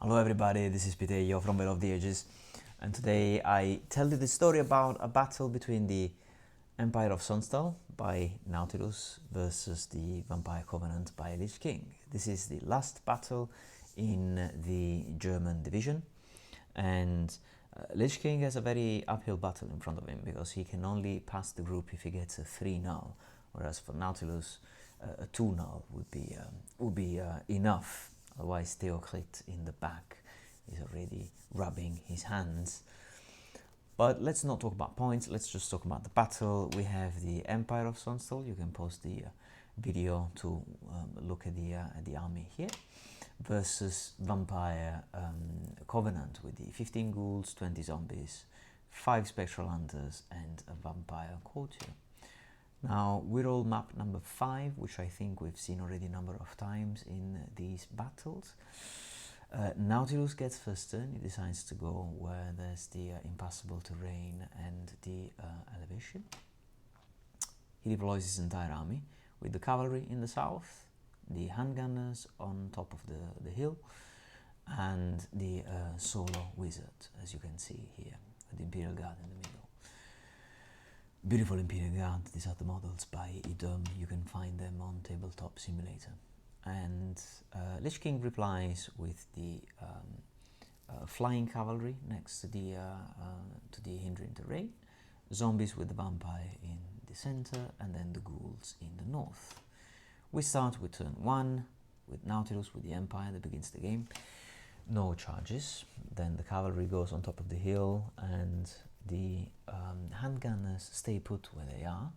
Hello everybody, this is Pitejo from Battle of the Ages, and today I tell you the story about a battle between the Empire of Sonnstahl by Nautilus versus the Vampire Covenant by LichKing. This is the last battle in the German division, and LichKing has a very uphill battle in front of him because he can only pass the group if he gets a 3-0, whereas for Nautilus a 2-0 would be enough. Otherwise, Theocrit in the back is already rubbing his hands. But let's not talk about points, let's just talk about the battle. We have the Empire of Sonnstahl. You can pause the video to look at the army here, versus Vampire Covenant with the 15 ghouls, 20 zombies, 5 spectral hunters and a vampire courtier. Now we're all map number 5, which I think we've seen already a number of times in these battles. Nautilus gets first turn. He decides to go where there's the impassable terrain and the elevation. He deploys his entire army with the cavalry in the south, the handgunners on top of the hill, and the solo wizard, as you can see here, with the Imperial Guard in the middle. Beautiful Imperial Guard. These are the models by Idom. You can find them on Tabletop Simulator. And LichKing replies with the flying cavalry next to the hindering terrain, zombies with the vampire in the center, and then the ghouls in the north. We start with turn 1 with Nautilus with the Empire that begins the game. No charges. Then the cavalry goes on top of the hill and the handgunners stay put where they are,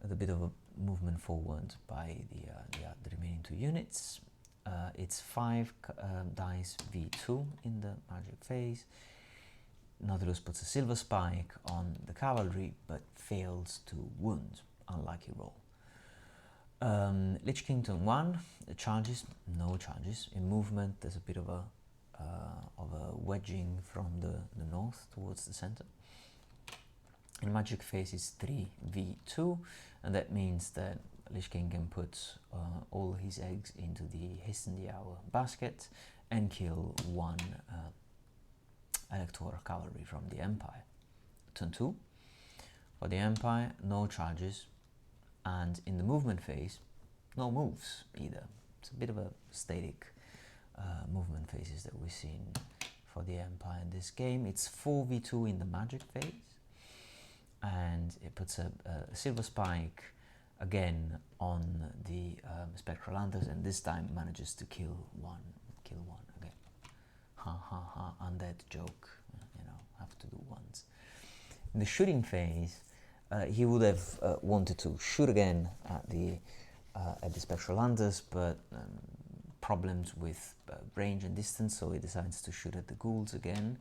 with a bit of a movement forward by the remaining 2 units. It's 5 dice V2 in the magic phase. Nautilus puts a silver spike on the cavalry but fails to wound. Unlucky roll. LichKing turn 1, charges, no charges. In movement there's a bit of a wedging from the north towards the center. In magic phase is 3v2, and that means that LichKing can put all his eggs into the Hasten the Hour basket and kill 1 Elector cavalry from the Empire. Turn 2, for the Empire, no charges, and in the movement phase, no moves either. It's a bit of a static movement phases that we've seen for the Empire in this game. It's 4v2 in the magic phase, and it puts a silver spike again on the spectral hunters, and this time manages to kill one again. Ha ha ha, undead joke, you know, have to do once. In the shooting phase, he would have wanted to shoot again at the spectral hunters, but problems with range and distance, so he decides to shoot at the ghouls again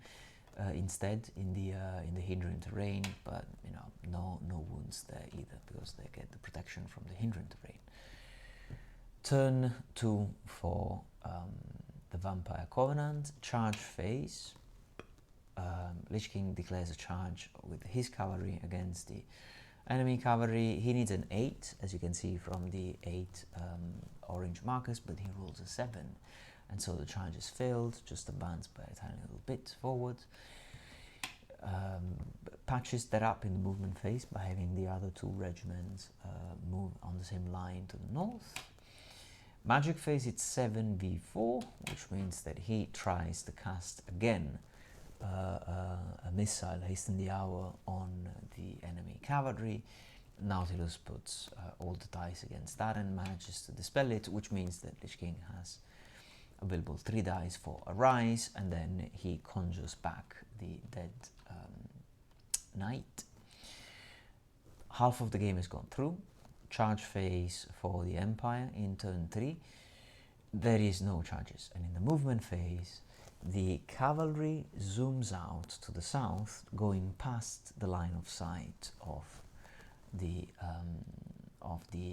instead in the hindering terrain, but you know, no wounds there either because they get the protection from the hindering terrain. Turn 2 for the Vampire Covenant, charge phase. LichKing declares a charge with his cavalry against the enemy cavalry. He needs an 8, as you can see from the 8 orange markers, but he rolls a 7, and so the charge is failed, just advanced by a tiny little bit forward. Patches that up in the movement phase by having the other 2 regiments move on the same line to the north. Magic phase, it's 7v4, which means that he tries to cast again a missile, Hasten the Hour, on the enemy cavalry. Nautilus puts all the dice against that and manages to dispel it, which means that LichKing has available 3 dice for a rise, and then he conjures back the dead knight. Half of the game has gone through. Charge phase for the Empire in turn 3. There is no charges, and in the movement phase the cavalry zooms out to the south, going past the line of sight of the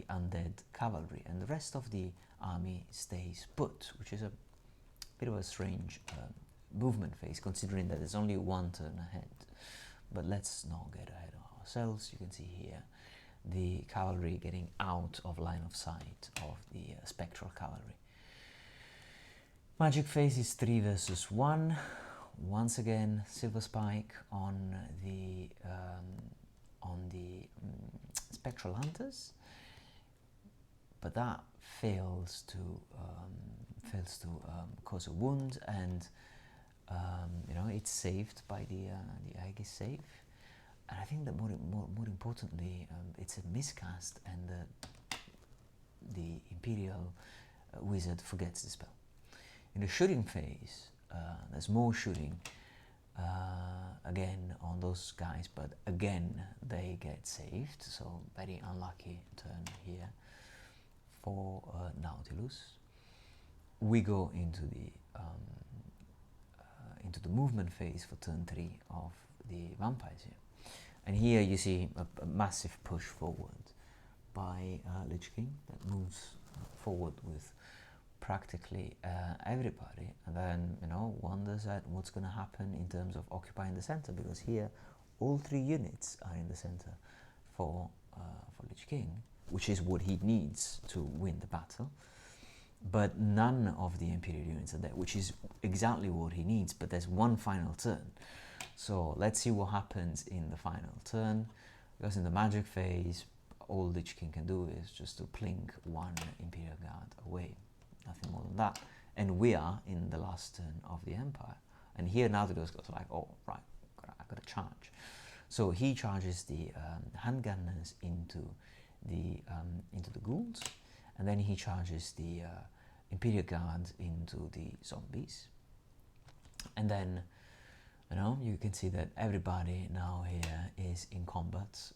undead cavalry, and the rest of the army stays put, which is a bit of a strange movement phase, considering that there's only 1 turn ahead. But let's not get ahead of ourselves. You can see here the cavalry getting out of line of sight of the spectral cavalry. Magic phase is 3 versus 1. Once again, silver spike on the spectral hunters, but that fails to cause a wound, and you know, it's saved by the egg is safe. And I think that more importantly, it's a miscast, and the Imperial wizard forgets the spell. In the shooting phase, there's more shooting again on those guys, but again they get saved, so very unlucky turn here for Nautilus. We go into the movement phase for turn 3 of the vampires here, and here you see a massive push forward by LichKing that moves forward with practically everybody, and then, you know, wonders at what's going to happen in terms of occupying the center, because here all 3 units are in the center for LichKing, which is what he needs to win the battle. But none of the Imperial units are there, which is exactly what he needs, but there's one final turn. So let's see what happens in the final turn, because in the magic phase, all LichKing can do is just to plink 1 Imperial Guard away. Nothing more than that. And we are in the last turn of the Empire. And here Nautilus goes like, oh, right, I got to charge. So he charges the handgunners into the ghouls, and then he charges the Imperial Guard into the zombies. And then, you know, you can see that everybody now here is in combat,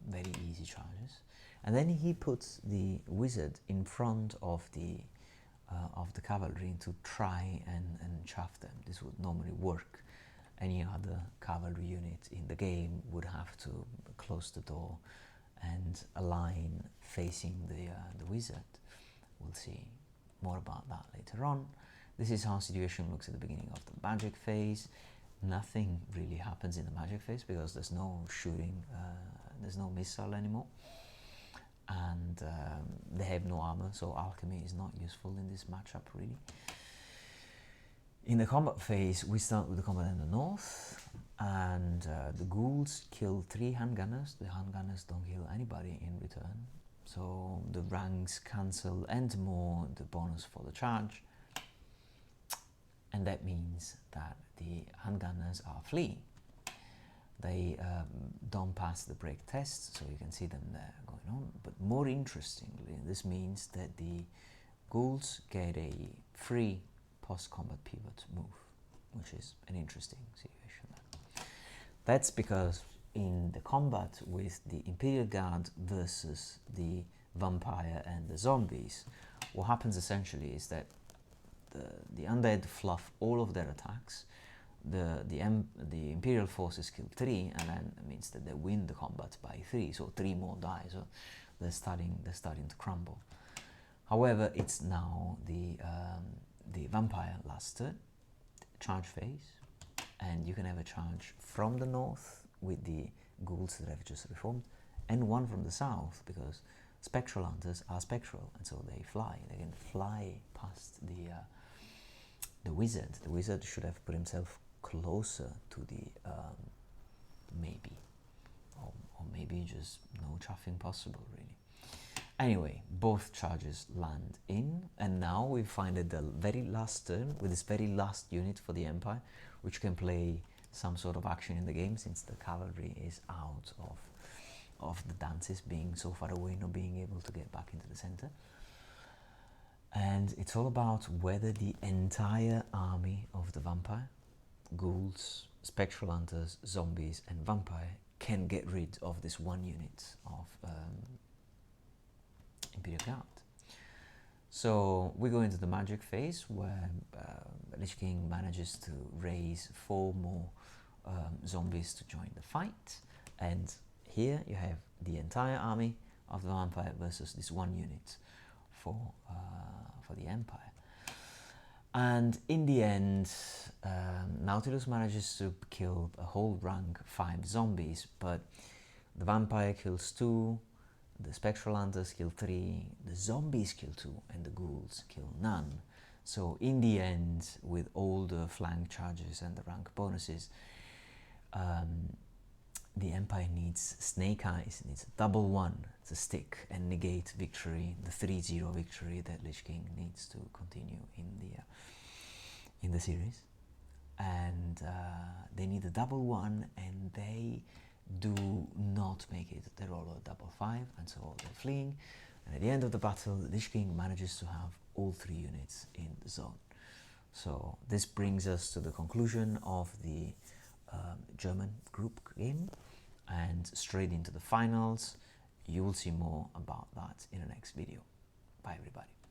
very easy charges. And then he puts the wizard in front of the cavalry to try and chaff them. This would normally work. Any other cavalry unit in the game would have to close the door and align facing the wizard. We'll see more about that later on. This is how situation looks at the beginning of the magic phase. Nothing really happens in the magic phase because there's no shooting, there's no missile anymore, and they have no armor, so alchemy is not useful in this matchup really. In the combat phase, we start with the combat in the north, and the ghouls kill 3 handgunners. The handgunners don't kill anybody in return, so the ranks cancel and more the bonus for the charge, and that means that the handgunners are fleeing. They don't pass the break test, so you can see them there going on. But more interestingly, this means that the ghouls get a free post-combat pivot move, which is an interesting situation. That's because in the combat with the Imperial Guard versus the vampire and the zombies, what happens essentially is that the undead fluff all of their attacks. The Imperial forces kill 3, and then it means that they win the combat by 3, so 3 more die, so they're starting to crumble. However, it's now the vampire last turn, charge phase, and you can have a charge from the north with the ghouls that have just reformed, and one from the south, because spectral hunters are spectral, and so they fly. They can fly past the wizard. The wizard should have put himself closer to the maybe, or maybe just no chaffing possible really. Anyway, both charges land in, and now we find at the very last turn with this very last unit for the Empire, which can play some sort of action in the game, since the cavalry is out of the dances, being so far away, not being able to get back into the center. And it's all about whether the entire army of the vampire, ghouls, spectral hunters, zombies, and vampire can get rid of this one unit of Imperial Guard. So we go into the magic phase, where LichKing manages to raise 4 more zombies to join the fight, and here you have the entire army of the vampire versus this one unit for the Empire. And in the end, Nautilus manages to kill a whole rank 5 zombies, but the vampire kills 2, the spectral hunters kill 3, the zombies kill 2, and the ghouls kill none. So in the end, with all the flank charges and the rank bonuses, the Empire needs Snake Eyes, needs a double one to stick and negate victory, the 3-0 victory that LichKing needs to continue in the series. And they need a double one, and they do not make it. They roll a double 5, and so they're fleeing. And at the end of the battle, LichKing manages to have all 3 units in the zone. So this brings us to the conclusion of the German group game and straight into the finals. You will see more about that in the next video. Bye everybody.